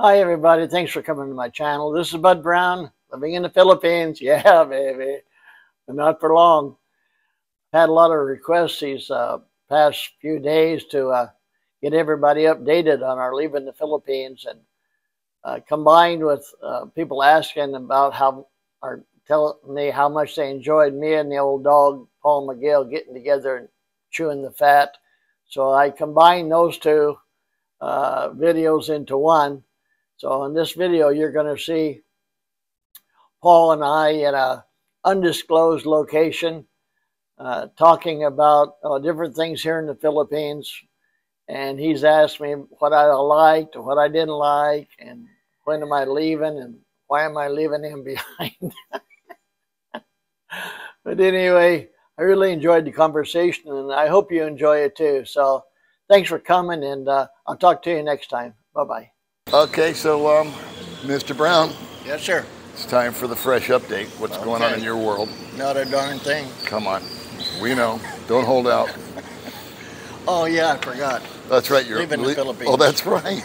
Hi, everybody. Thanks for coming to my channel. This is Bud Brown, living in the Philippines. Yeah, baby, but not for long. Had a lot of requests these past few days to get everybody updated on our leaving the Philippines, and combined with people asking about telling me how much they enjoyed me and the old dog Paul Miguel getting together and chewing the fat. So I combined those two videos into one. So in this video, you're going to see Paul and I in an undisclosed location talking about different things here in the Philippines. And he's asked me what I liked, what I didn't like, and when am I leaving, and why am I leaving him behind. But anyway, I really enjoyed the conversation, and I hope you enjoy it too. So thanks for coming, and I'll talk to you next time. Bye-bye. Okay, so Mr. Brown. Yes, sir. It's time for the fresh update. What's going on in your world? Not a darn thing. Come on. We know. Don't hold out. Oh, yeah, I forgot. That's right. You're leaving the Philippines. Oh, that's right.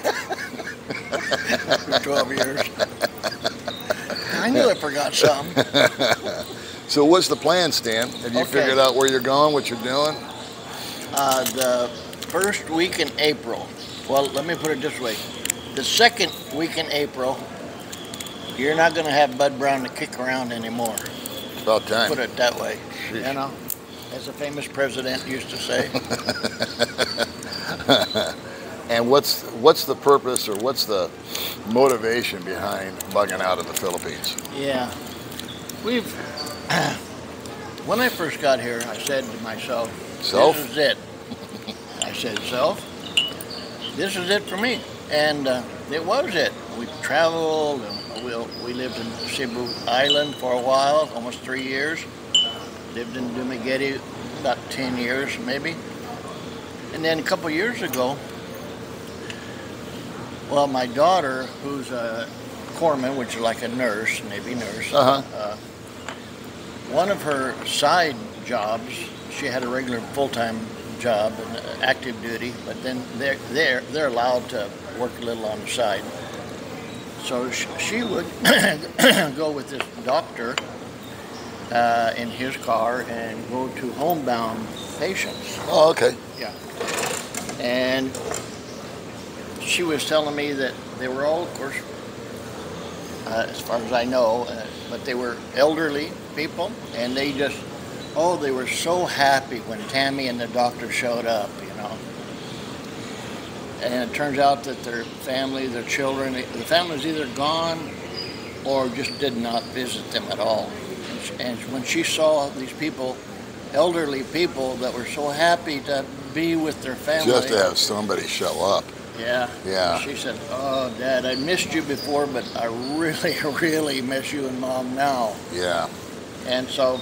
For 12 years. I knew I forgot something. So what's the plan, Stan? Have you figured out where you're going, what you're doing? The first week in April. Well, let me put it this way. The second week in April, you're not going to have Bud Brown to kick around anymore. It's about time. Put it that way. Sheesh. You know, as a famous president used to say. And what's the purpose, or what's the motivation behind bugging out of the Philippines? Yeah. When I first got here, I said to myself, Self? This is it. I said, self, this is it for me. And it was it. We traveled, and we lived in Cebu Island for a while, almost 3 years. Lived in Dumaguete about 10 years, maybe. And then a couple years ago, well, my daughter, who's a corpsman, which is like a nurse, Navy nurse, one of her side jobs, she had a regular full-time job and active duty, but then they're allowed to work a little on the side. So she would go with this doctor in his car and go to homebound patients. Oh, okay. Yeah. And she was telling me that they were all, of course, as far as I know, but they were elderly people, and they just, they were so happy when Tammy and the doctor showed up, you know. And it turns out that their family, their children, the family was either gone or just did not visit them at all. And when she saw these people, elderly people that were so happy to be with their family. Just to have somebody show up. Yeah. Yeah. She said, "Oh, Dad, I missed you before, but I really, really miss you and Mom now." Yeah. And so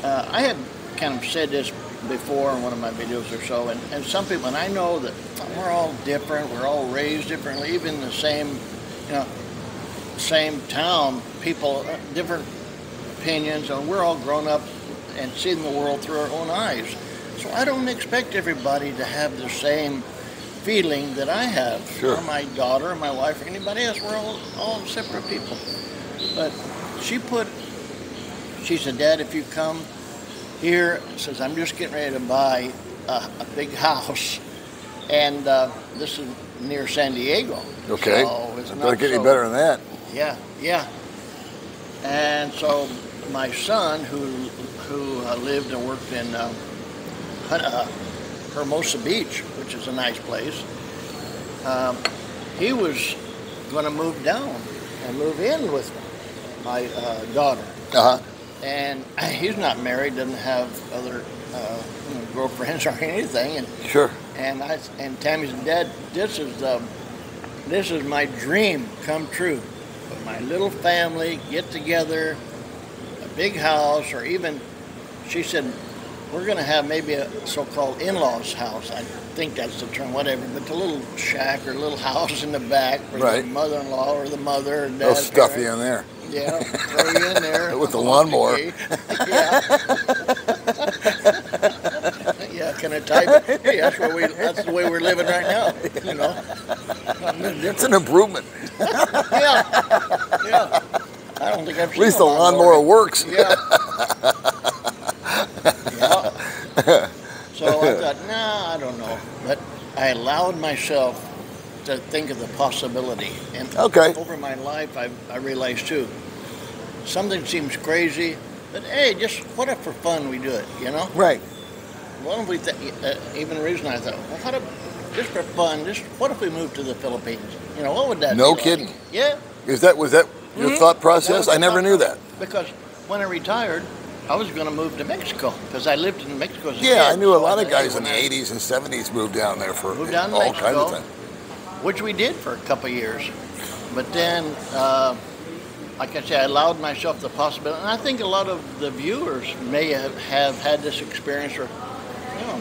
I had kind of said this before in one of my videos or so, and some people, and I know that we're all different, we're all raised differently, even the same, same town, people, different opinions, and we're all grown up and seeing the world through our own eyes. So I don't expect everybody to have the same feeling that I have, sure, or my daughter, or my wife, or anybody else. We're all separate people. But she said, "Dad, if you come here," says, "I'm just getting ready to buy a big house, and this is near San Diego." Okay. So it's not get any better than that. Yeah, yeah. And so my son, who lived and worked in Hermosa Beach, which is a nice place, he was going to move down and move in with my daughter. And he's not married, doesn't have other girlfriends or anything. And sure. And Tammy said, "Dad, this is my dream come true. My little family get together, a big house, or even," she said, "we're going to have maybe a so-called in-laws house." I think that's the term, whatever, but the little shack or little house in the back for the mother-in-law or the mother and dad. They'll stuff you in there. Yeah, throw you in there. With the lawnmower. Yeah. Yeah, can I type it? Hey, that's the way we're living right now, you know. It's an improvement. Yeah, yeah. I don't think I've seen At least the lawnmower works. Yeah. Yeah. So I thought, nah, I don't know. But I allowed myself to think of the possibility. And over my life, I realized too, something seems crazy, but hey, just what if for fun we do it, you know? Right. What if we, even originally I thought, well, what if, just for fun, what if we moved to the Philippines? You know, what would that be? No kidding. Like? Yeah. Was that your thought process? I never knew that. Because when I retired, I was going to move to Mexico because I lived in Mexico as a kid. Yeah, I knew a lot of guys in the 80s and 70s moved down there for all kinds of things. Which we did for a couple of years. But then, like I said, I allowed myself the possibility. And I think a lot of the viewers may have had this experience, or, you know,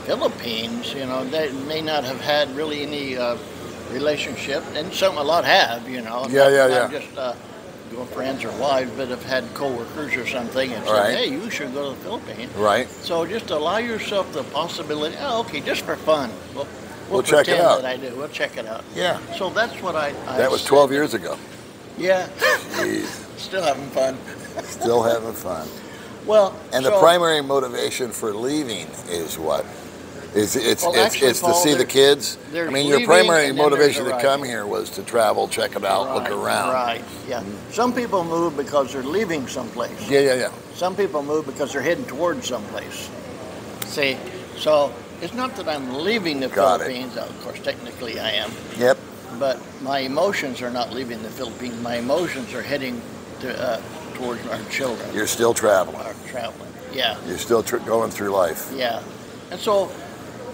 Philippines, you know, they may not have had really any relationship. And a lot have, you know. Not just girlfriends or wives, but have had co-workers or something and said, hey, you should go to the Philippines. Right. So just allow yourself the possibility, oh, okay, just for fun. We'll check it out. That I do. We'll check it out. Yeah. So that's what I that was 12 years ago. Yeah. Jeez. Still having fun. Still having fun. Well, and the primary motivation for leaving is what? It's to see the kids. I mean, your primary motivation to come here was to travel, check it out, look around. Right. Yeah. Some people move because they're leaving someplace. Yeah. Some people move because they're heading towards someplace. See, so it's not that I'm leaving the Philippines. Of course, technically I am. Yep. But my emotions are not leaving the Philippines. My emotions are heading towards our children. You're still traveling. Yeah. You're still going through life. Yeah. And so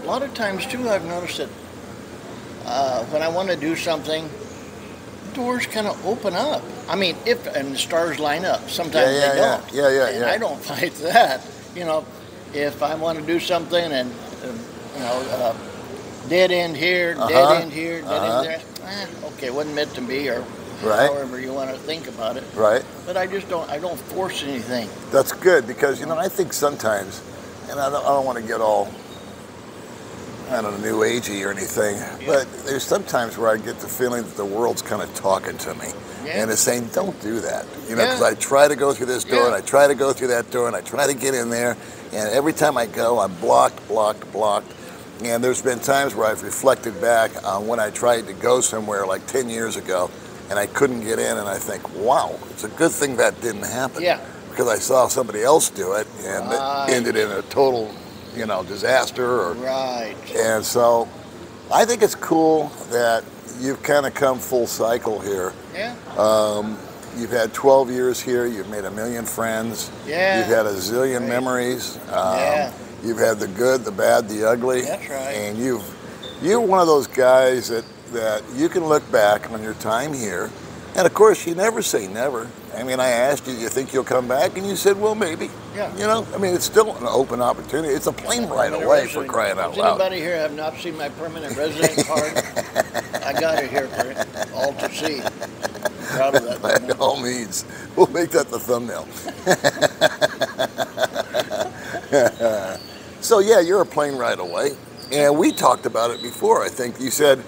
a lot of times, too, I've noticed that when I want to do something, doors kind of open up. I mean, and the stars line up. Sometimes they don't. Yeah. I don't fight that. You know, if I want to do something and, you know, dead end here, dead end here, dead end there, okay, wasn't meant to be, or however you want to think about it. Right. But I don't force anything. That's good, because, you know, I think sometimes, and I don't want to get all, I don't know, new agey or anything, but there's sometimes where I get the feeling that the world's kind of talking to me. And it's saying, don't do that. You know, because I try to go through this door, and I try to go through that door, and I try to get in there, and every time I go, I'm blocked. And there's been times where I've reflected back on when I tried to go somewhere like 10 years ago, and I couldn't get in, and I think, wow, it's a good thing that didn't happen. Yeah. Because I saw somebody else do it, and it ended in a total, you know, disaster. And so I think it's cool that you've kind of come full cycle here. Yeah. You've had 12 years here. You've made 1 million friends. Yeah. You've had a zillion memories. You've had the good, the bad, the ugly. That's right. And you're one of those guys that you can look back on your time here. And of course, you never say never. I mean, I asked you, you think you'll come back? And you said, well, maybe. Yeah. You know, I mean, it's still an open opportunity. It's a plane ride away, for crying out loud. Anybody here have not seen my permanent resident card? I got it here for all to see. Proud of that. By all means. We'll make that the thumbnail. So, yeah, you're a plane ride away. And we talked about it before. I think you said,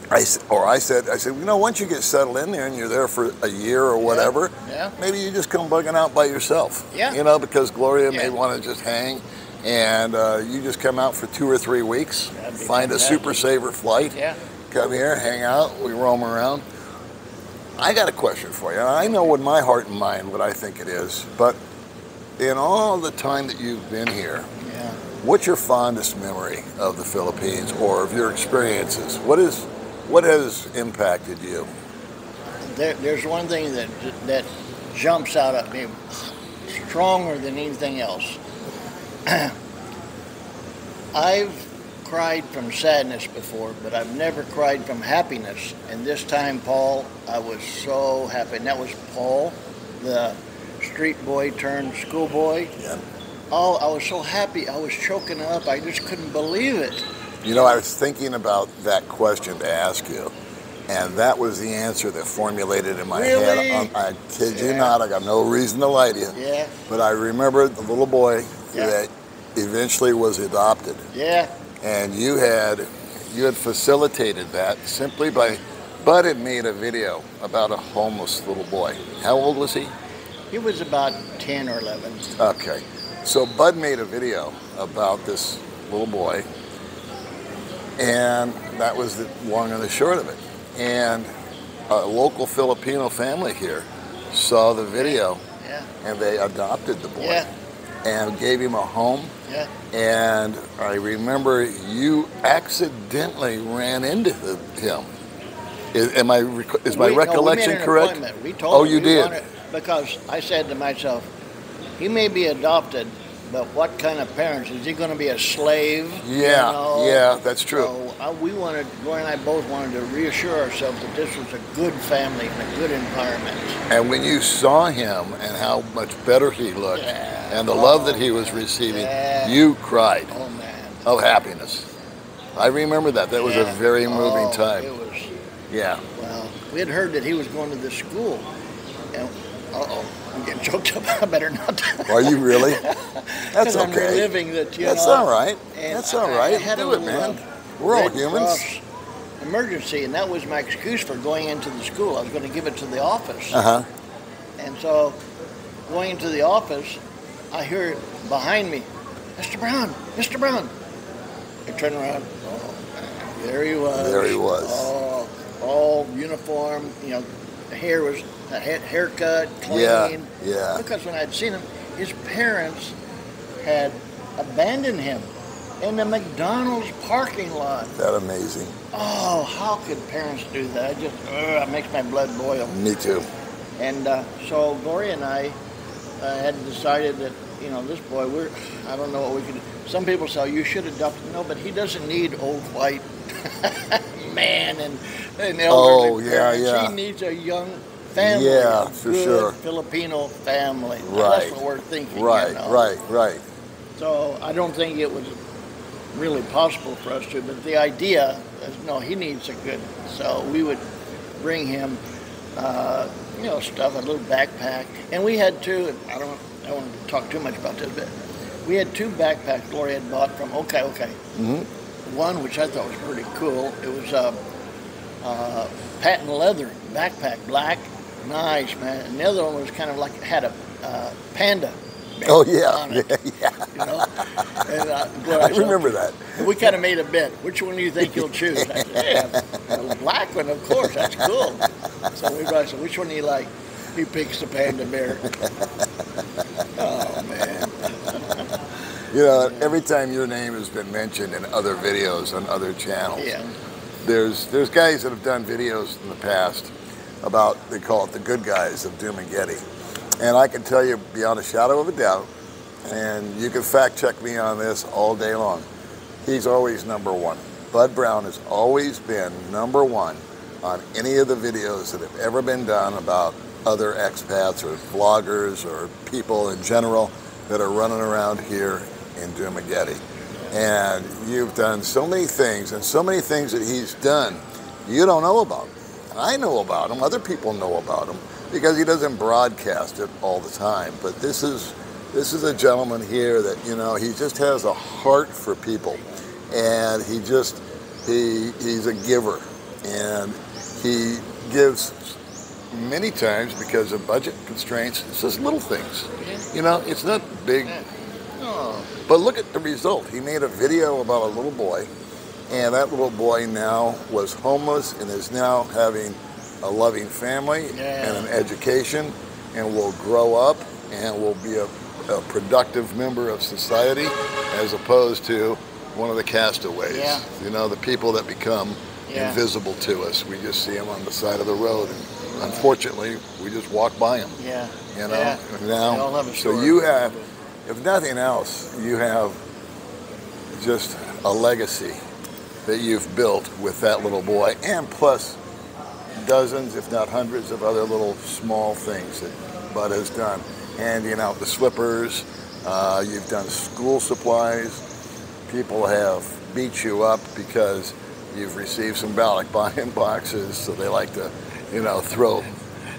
I said, you know, once you get settled in there and you're there for a year or whatever, maybe you just come bugging out by yourself. Yeah. You know, because Gloria may want to just hang, and you just come out for 2 or 3 weeks, find a super saver flight, come here, hang out, we roam around. I got a question for you. I know in my heart and mind what I think it is, but in all the time that you've been here, what's your fondest memory of the Philippines or of your experiences? What has impacted you? There's one thing that jumps out at me stronger than anything else. I've cried from sadness before, but I've never cried from happiness. And this time, Paul, I was so happy. And that was Paul, the street boy turned schoolboy. Yeah. Oh, I was so happy. I was choking up. I just couldn't believe it. You know, I was thinking about that question to ask you, and that was the answer that formulated in my head. I kid you not, I got no reason to lie to you. Yeah. But I remember the little boy that eventually was adopted. Yeah. And you had you had facilitated that simply by, Bud had made a video about a homeless little boy. How old was he? He was about 10 or 11. Okay. So Bud made a video about this little boy, and that was the long and the short of it. And a local Filipino family here saw the video, and they adopted the boy and gave him a home. And I remember you accidentally ran into him. Is my recollection correct? We told him you did? Because I said to myself, he may be adopted, but what kind of parents? Is he going to be a slave? Yeah, you know? Yeah, that's true. So we wanted, Gloria and I both wanted to reassure ourselves that this was a good family and a good environment. And when you saw him and how much better he looked and the love that he was receiving, you cried of happiness. I remember that. That was a very moving time. It was. Yeah. Well, we had heard that he was going to the school. And, I'm getting choked up. I better not. Are you really? That's okay. I'm reliving that, That's all right. That's all right. Do it, man. We're all humans. Emergency, and that was my excuse for going into the school. I was going to give it to the office. And so, going into the office, I hear behind me, Mr. Brown, Mr. Brown. I turn around. Oh, there he was. There he was. Oh, all uniform. You know, the hair was a haircut, clean. Yeah. Because when I'd seen him, his parents had abandoned him in the McDonald's parking lot. That amazing. Oh, how could parents do that? It makes my blood boil. Me too. And so Gloria and I had decided that, you know, this boy, I don't know what we could do. Some people say, you should adopt him. No, but he doesn't need old white man and elderly parents. He needs a young family. Yeah, for sure. Filipino family. Right. That's what we're thinking. Right, you know? right. So I don't think it was really possible for us to, but the idea is, no, he needs a good, so we would bring him, you know, stuff, a little backpack. And we had two, I don't want to talk too much about this, but we had two backpacks Gloria had bought from OK. One, which I thought was pretty cool, it was patent leather backpack, black, nice, man. And the other one was kind of like, had a panda. Oh yeah, on it, yeah. You know? And, I remember that. We kind of made a bet. Which one do you think you'll choose? I said, the black one, of course. That's cool. So we said, which one do you like? He picks the panda bear. Oh man. You know, every time your name has been mentioned in other videos on other channels, there's guys that have done videos in the past about, they call it the good guys of Dumaguete. And I can tell you beyond a shadow of a doubt, and you can fact check me on this all day long, he's always #1. Bud Brown has always been #1 on any of the videos that have ever been done about other expats or vloggers or people in general that are running around here in Dumaguete. And you've done so many things, and so many things that he's done you don't know about. And I know about him, other people know about him, because he doesn't broadcast it all the time. But this is a gentleman here that, you know, he just has a heart for people, and he's a giver, and he gives many times because of budget constraints. It's just little things, you know. It's not big, but look at the result. He made a video about a little boy, and that little boy now was homeless and is now having a loving family and an education, and will grow up and will be a productive member of society, as opposed to one of the castaways. You know, the people that become invisible to us. We just see them on the side of the road, and unfortunately, we just walk by them. You know. Now, so you have, if nothing else, you have just a legacy that you've built with that little boy, and plus dozens, if not hundreds, of other little small things that Bud has done. Handing out the slippers, you've done school supplies. People have beat you up because you've received some ballot buy-in boxes, so they like to, you know, throw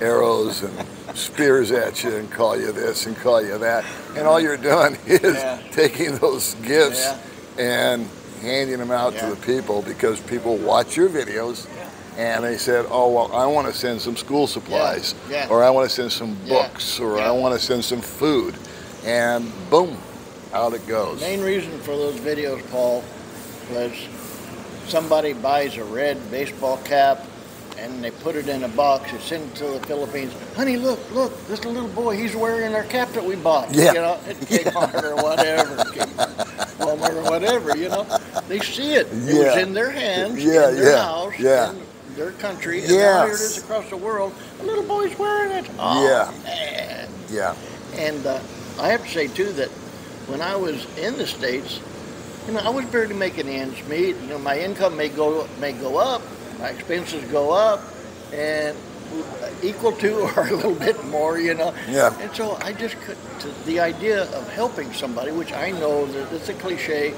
arrows and spears at you and call you this and call you that. And all you're doing is taking those gifts and handing them out to the people because people watch your videos and they said, oh, well, I want to send some school supplies or I want to send some books or I want to send some food. And boom, out it goes. The main reason for those videos, Paul, was somebody buys a red baseball cap and they put it in a box and send it to the Philippines. Honey, look, this little boy, he's wearing our cap that we bought. Yeah. You know, at Kmart or whatever, Walmart or whatever, you know. They see it. It was in their hands, in their house, in their country, and now here it is across the world. A little boy's wearing it. Oh, man. Yeah. And I have to say, too, that when I was in the States, you know, I was barely making ends meet. You know, my income may go up, my expenses go up, and equal to or a little bit more, you know. Yeah. And so I just the idea of helping somebody, which I know that it's a cliche,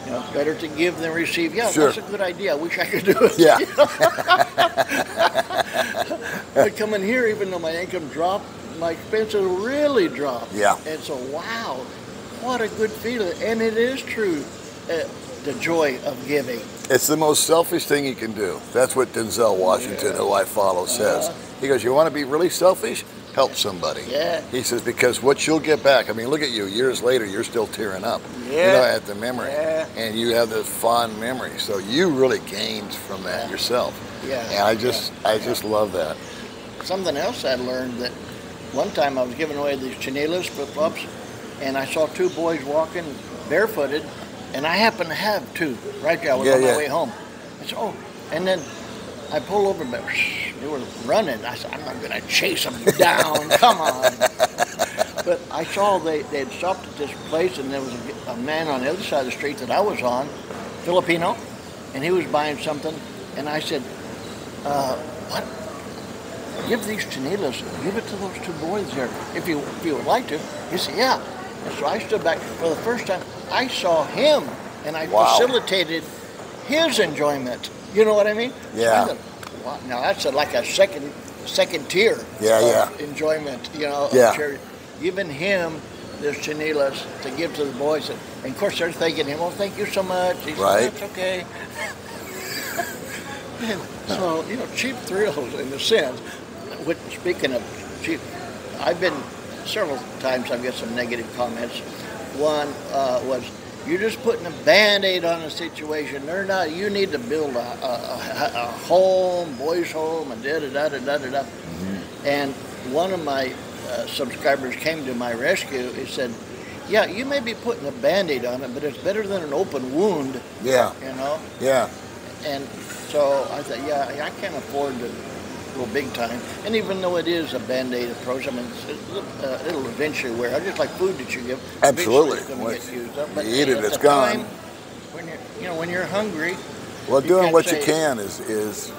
you know, better to give than receive. Yeah, that's a good idea. I wish I could do it. Yeah. But coming here, even though my income dropped, my expenses really dropped. Yeah. And so, wow, what a good feeling. And it is true, the joy of giving. It's the most selfish thing you can do. That's what Denzel Washington, who I follow, says. He goes, you want to be really selfish? Help somebody. Yeah. He says, because what you'll get back, I mean, look at you, years later, you're still tearing up. You know, at the memory. And you have this fond memory. So you really gained from that yourself. Yeah. And I just love that. Something else I learned, that one time I was giving away these chinelas, flip-flops, and I saw two boys walking barefooted, and I happened to have two right there. I was on my way home. I said, oh, and then I pulled over, but they were running. I said, I'm not going to chase them down. Come on. But I saw they had stopped at this place, and there was a man on the other side of the street that I was on, Filipino, and he was buying something. And I said, what? Give these chinelas, give it to those two boys there, if you would like to. He said, yeah. And so I stood back. For the first time, I saw him, and I facilitated his enjoyment. You know what I mean? Yeah. So wow, now that's like a second tier of enjoyment, you know, of charity. Giving him this chinelas to give to the boys. And of course, they're thanking him, oh, thank you so much. He said, that's okay. So, you know, cheap thrills in a sense. Speaking of cheap, I've been several times, I've got some negative comments. One was, you're just putting a Band-Aid on a situation. They're not. You need to build a home, boys' home, and da-da-da-da-da-da. And one of my subscribers came to my rescue. He said, yeah, you may be putting a Band-Aid on it, but it's better than an open wound. Yeah. You know? Yeah. And so I thought, yeah, I can't afford to go big time. And even though it is a Band-Aid approach, I mean, it'll eventually wear out, just like food that you give. Absolutely. It's going to get used up. But you eat it, it's gone. gone. When you're hungry. Well, doing what you can is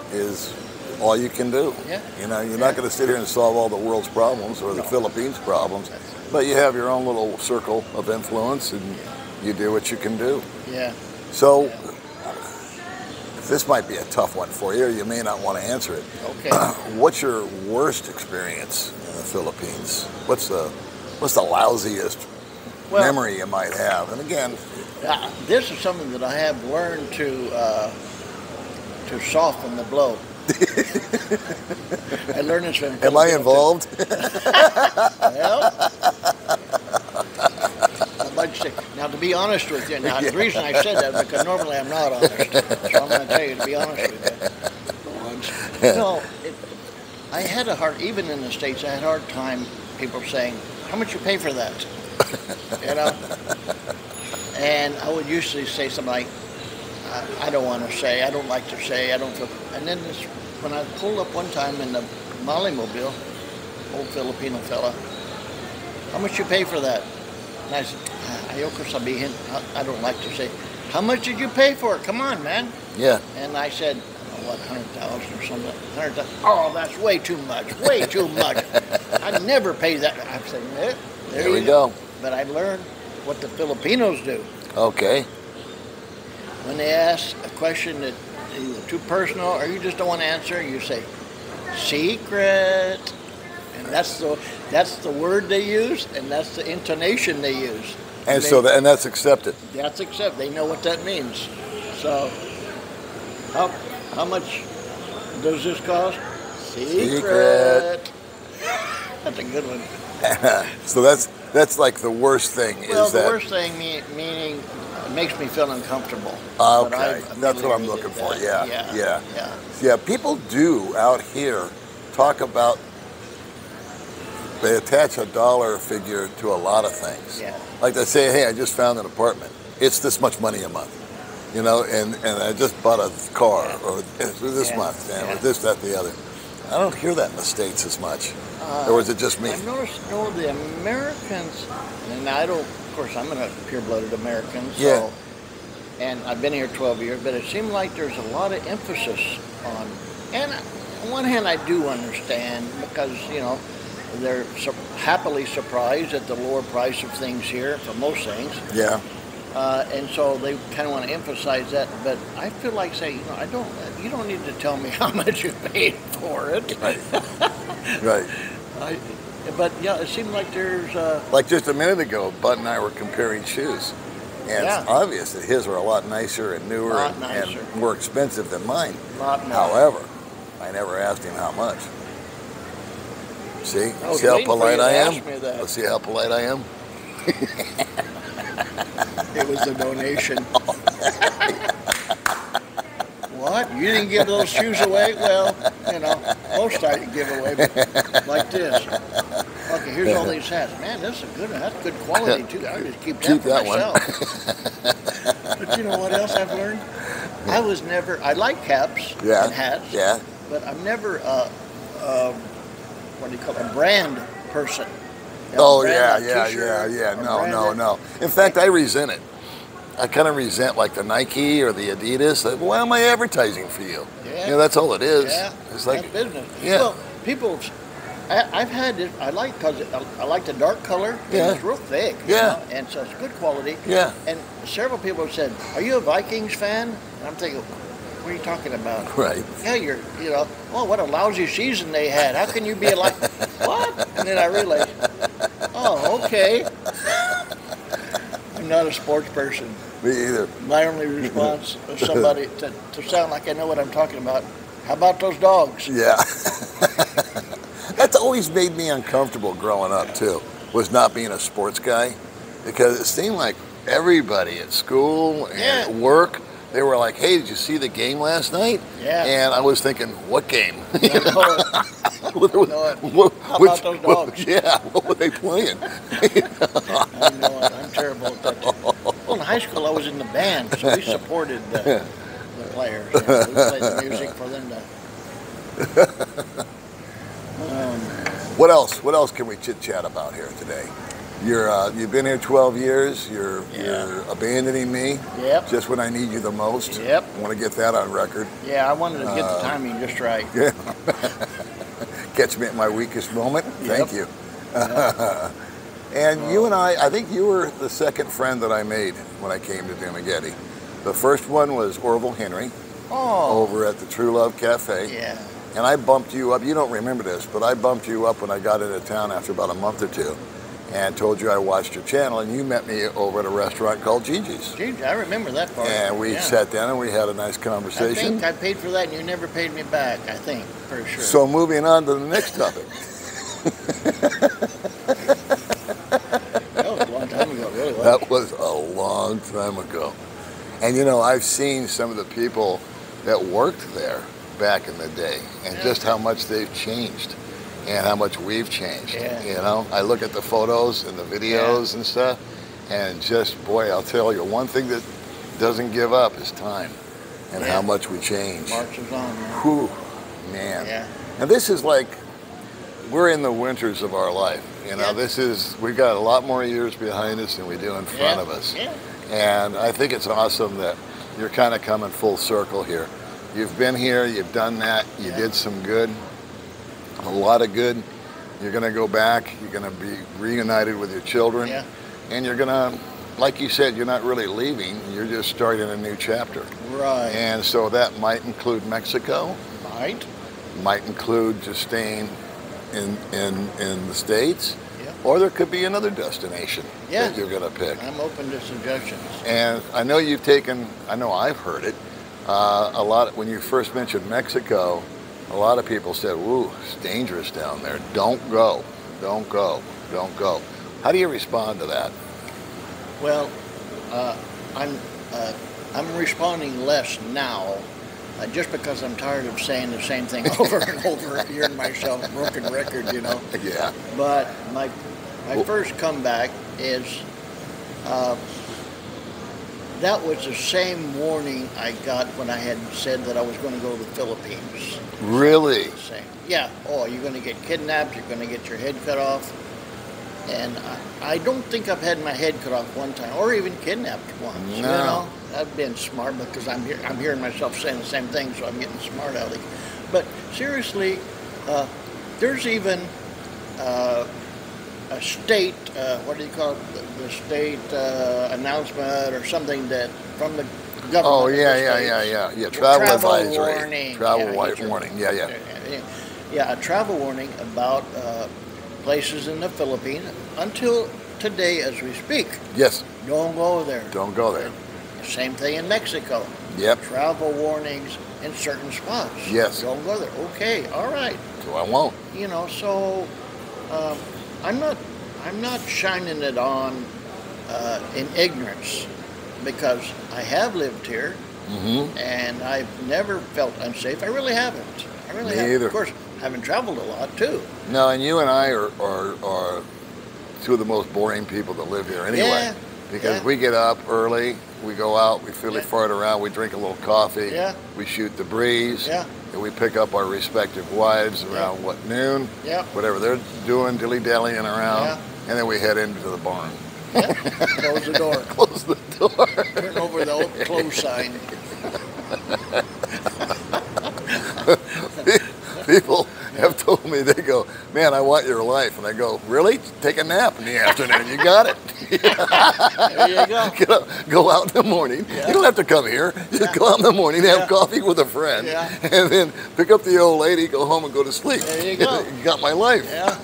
all you can do. Yeah. You know, you're not going to sit here and solve all the world's problems or the Philippines' problems, but you have your own little circle of influence, and you do what you can do. Yeah. So. This might be a tough one for you, or you may not want to answer it. Okay. What's your worst experience in the Philippines? What's the lousiest memory you might have? And again, this is something that I have learned to soften the blow. I learned this from. Am I involved? Well. Now, to be honest with you, the reason I said that is because normally I'm not honest. So I'm going to tell you, to be honest with you. No, I had a hard, even in the States, I had a hard time people saying, how much you pay for that? You know? And I would usually say something like, I don't want to say, I don't like to say, I don't feel. And then when I pulled up one time in the Molly-mobile, old Filipino fella, how much you pay for that? And I said, ayoko sabihin, I don't like to say, how much did you pay for it? Come on, man. Yeah. And I said, what, 100,000 or something? 100,000. Oh, that's way too much, way too much. I'd never pay that. I said, there we go. But I learned what the Filipinos do. Okay. When they ask a question that is either too personal or you just don't want to answer, you say, secret. And that's the word they use, and that's the intonation they use. And that's accepted. That's accepted. They know what that means. So, how much does this cost? Secret. That's a good one. So that's like the worst thing. Well, the worst thing meaning it makes me feel uncomfortable. Okay, that's what I'm looking for. Yeah. People do out here talk about. They attach a dollar figure to a lot of things. Yeah. Like they say, hey, I just found an apartment. It's this much money a month. You know, and I just bought a car, or this month, or this, that, the other. I don't hear that in the States as much. Or is it just me? I've noticed, no, the Americans, and I don't, of course, I'm a pure-blooded American, so, yeah. And I've been here 12 years, but it seems like there's a lot of emphasis on, and on one hand I do understand, because, you know, they're happily surprised at the lower price of things here, for most things. Yeah. And so they kind of want to emphasize that, but I feel like saying, you know, you don't need to tell me how much you paid for it. Right. Right. But yeah, it seemed like there's like just a minute ago, Bud and I were comparing shoes, and it's obvious that his are a lot nicer and newer and more expensive than mine. However, I never asked him how much. See how polite I am? Let's see how polite I am. It was a donation. What? You didn't give those shoes away? Well, you know, most I didn't give away, but like this. Okay, here's all these hats. Man, this is good. That's good quality too. I'll just keep that for myself. But you know what else I've learned? I was never. I like caps and hats. Yeah. But I'm never what do you call it? A brand person. Oh, yeah. No. In fact, I resent it. I kind of resent like the Nike or the Adidas. Like, why am I advertising for you? Yeah. You know, that's all it is. Yeah. It's like that's business. Yeah. Well, people, I've had it. I like because I like the dark color. Yeah. It's real thick. Yeah. You know, and so it's good quality. Yeah. And several people have said, "Are you a Vikings fan?" And I'm thinking, what are you talking about? Right. Yeah, you know, oh, what a lousy season they had. How can you be like, what? And then I realized, oh, okay. I'm not a sports person. Me either. My only response is somebody to sound like I know what I'm talking about. How about those dogs? Yeah. That's always made me uncomfortable growing up too, was not being a sports guy, because it seemed like everybody at school and at work, they were like, hey, did you see the game last night? Yeah. And I was thinking, what game? How about those dogs? Yeah, what were they playing? I know it. I'm terrible at that. Well, in high school, I was in the band, so we supported the players. You know, we played the music for them to... What else? What else can we chit-chat about here today? You've been here 12 years. You're abandoning me just when I need you the most. Yep. I want to get that on record. Yeah, I wanted to get the timing just right. Yeah. Catch me at my weakest moment. Thank you. And you and I think you were the second friend that I made when I came to Dumaguete. The first one was Orville Henry over at the True Love Cafe. Yeah. And I bumped you up. You don't remember this, but I bumped you up when I got into town after about a month or two and told you I watched your channel, and you met me over at a restaurant called Gigi's. Gigi, I remember that part. And we sat down and we had a nice conversation. I think I paid for that and you never paid me back, I think, for sure. So moving on to the next topic. That was a long time ago, really. That was a long time ago. And you know, I've seen some of the people that worked there back in the day and just how much they've changed and how much we've changed. You know, I look at the photos and the videos and stuff, and just, boy, I'll tell you, one thing that doesn't give up is time and how much we change. Marches on, man. Whew, man. Yeah. And this is like, we're in the winters of our life. You know, we've got a lot more years behind us than we do in front of us. Yeah. And I think it's awesome that you're kind of coming full circle here. You've been here, you've done that, you did some good, a lot of good. You're going to go back, you're going to be reunited with your children, and you're going to, like you said, you're not really leaving, you're just starting a new chapter. Right. And so that might include Mexico. Might. Might include just staying in the States. Yeah. Or there could be another destination that you're going to pick. I'm open to suggestions. And I know you've taken, I know I've heard it, a lot, when you first mentioned Mexico, a lot of people said, "Ooh, it's dangerous down there. Don't go, don't go, don't go." How do you respond to that? Well, I'm responding less now, just because I'm tired of saying the same thing over and over, hearing myself, broken record, you know. Yeah. But my first comeback is, that was the same warning I got when I had said that I was going to go to the Philippines. Really? Same. Yeah. Oh, you're going to get kidnapped. You're going to get your head cut off. And I don't think I've had my head cut off one time, or even kidnapped once. No. You know, I've been smart because I'm hearing myself saying the same thing, so I'm getting smart out of it. But seriously, there's even a state, what do you call it, the state announcement or something that from the government. Oh, yeah. Travel advisory. Warning. Travel warning. Yeah. Yeah, a travel warning about places in the Philippines until today as we speak. Yes. Don't go there. Don't go there. Same thing in Mexico. Yep. Travel warnings in certain spots. Yes. Don't go there. Okay, all right. So I won't. You know, so I'm not shining it on in ignorance, because I have lived here and I've never felt unsafe. I really haven't. Me either. Of course, haven't traveled a lot too. No, and you and I are two of the most boring people that live here anyway. Yeah. Because we get up early, we go out, we fiddly fart around, we drink a little coffee, we shoot the breeze, and we pick up our respective wives around, noon? Whatever they're doing, dilly-dallying around, and then we head into the barn. Close the door. Close the door. Turn over the old close sign. People have told me, they go, "Man, I want your life." And I go, "Really? Take a nap in the afternoon. You got it." There you go. Get up, go out in the morning. You don't have to come here. Just go out in the morning, have coffee with a friend, and then pick up the old lady, go home and go to sleep. There you go. You got my life. Yeah.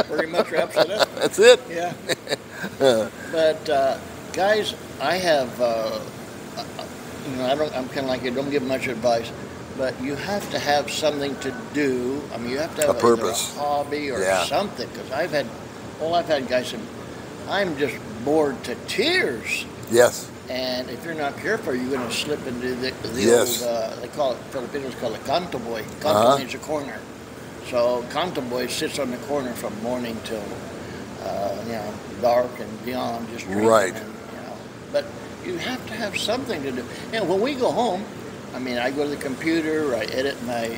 Pretty much wraps it up. That's it. Yeah. But guys, I have, I'm kind of like you, don't give much advice, but you have to have something to do. I mean, you have to have a purpose, either a hobby or something. Because I've had guys say, "I'm just bored to tears." Yes. And if you're not careful, you're going to slip into the old, they call it, Filipinos call it canto boy. Canto means a corner. So canto boy sits on the corner from morning till, dark and beyond, just drinking. Right. And, but you have to have something to do. And when we go home, I mean, I go to the computer, I edit my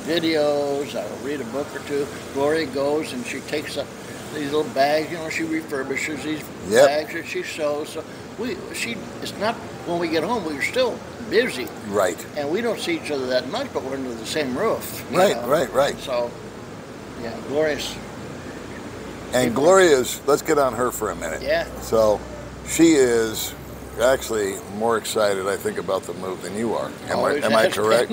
videos, I'll read a book or two. Gloria goes and she takes up these little bags, she refurbishes these bags that she sews. So it's not when we get home, we're still busy. Right. And we don't see each other that much, but we're under the same roof. Right. So, yeah, Gloria's. And Gloria's, let's get on her for a minute. Yeah. So, she is actually more excited, I think, about the move than you are. Am I correct?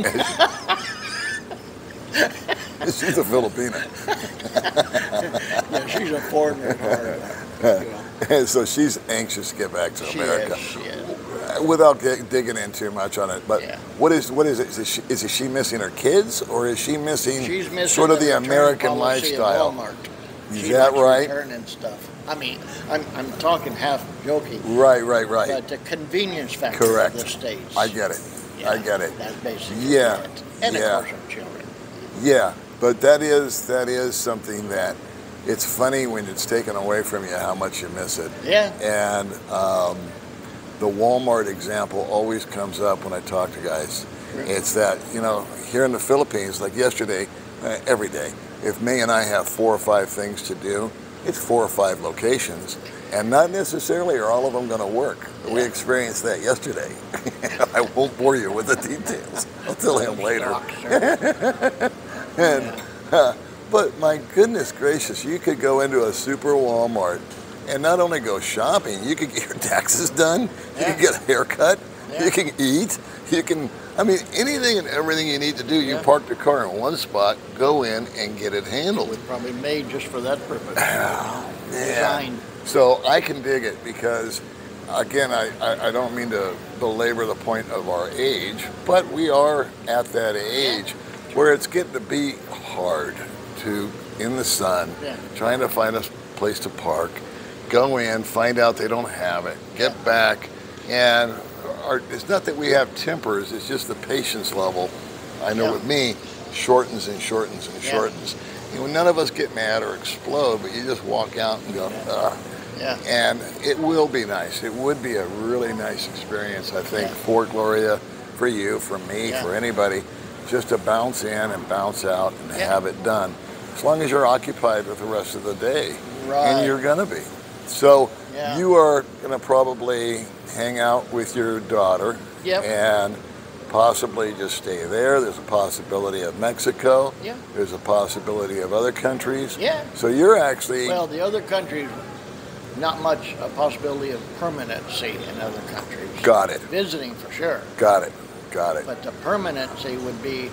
She's a Filipina. Yeah, she's a foreigner at heart. And so she's anxious to get back to America. She is. Without digging in too much on it, but what is it? Is she missing her kids, or is she missing sort of the American lifestyle? Is that right? And stuff. I mean, I'm talking half joking. Right. But the convenience factor of the States. I get it. Yeah, I get it. That's basically it. And of course our children. Yeah, but that is something that it's funny when it's taken away from you how much you miss it. Yeah. And the Walmart example always comes up when I talk to guys. It's that, here in the Philippines, like yesterday, every day, if May and I have 4 or 5 things to do, it's 4 or 5 locations, and not necessarily are all of them going to work. Yeah. We experienced that yesterday. I won't bore you with the details. I'll tell him later. But my goodness gracious, you could go into a super Walmart and not only go shopping, you could get your taxes done, you can get a haircut, you can eat, you can I mean, anything and everything you need to do, you park the car in one spot, go in and get it handled. It was probably made just for that purpose. Yeah. So I can dig it because, again, I don't mean to belabor the point of our age, but we are at that age where it's getting to be hard to, in the sun, trying to find a place to park, go in, find out they don't have it, get back, and it's not that we have tempers, it's just the patience level, I know with me, shortens and shortens and shortens. You know, none of us get mad or explode, but you just walk out and go, ugh. And it will be nice. It would be a really nice experience, I think, for Gloria, for you, for me, for anybody, just to bounce in and bounce out and have it done. As long as you're occupied with the rest of the day, and you're gonna be. So you are gonna probably hang out with your daughter and possibly just stay there. There's a possibility of Mexico. There's a possibility of other countries. So you're actually... Well, the other countries, not much a possibility of permanency in other countries. Got it. Visiting for sure. Got it. Got it. But the permanency would be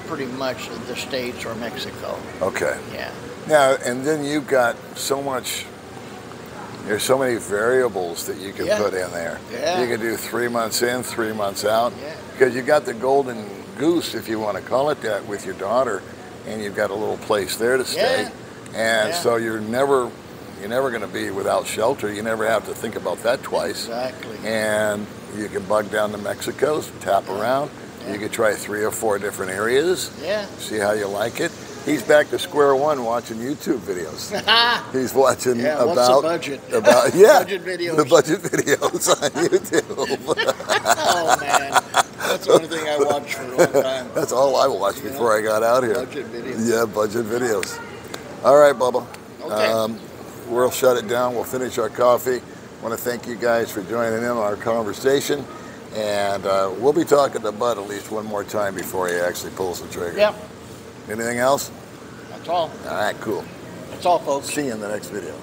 pretty much the States or Mexico. Okay. Yeah. Now, and then you've got so much... There's so many variables that you can put in there. You can do 3 months in, 3 months out. Because you got the golden goose, if you want to call it that, with your daughter, and you've got a little place there to stay. And so you're never going to be without shelter. You never have to think about that twice. Exactly. And you can bug down to Mexico, tap around. You can try 3 or 4 different areas. See how you like it. He's back to square one watching YouTube videos. He's watching what's the budget? Budget videos. The budget videos on YouTube. Oh man, that's the only thing I watched for a long time. That's all I watched before I got out here. Budget videos. Yeah, budget videos. All right, Bubba. Okay. We'll shut it down. We'll finish our coffee. I want to thank you guys for joining in on our conversation. And we'll be talking to Bud at least one more time before he actually pulls the trigger. Anything else? That's all. All right, cool. That's all, folks. See you in the next video.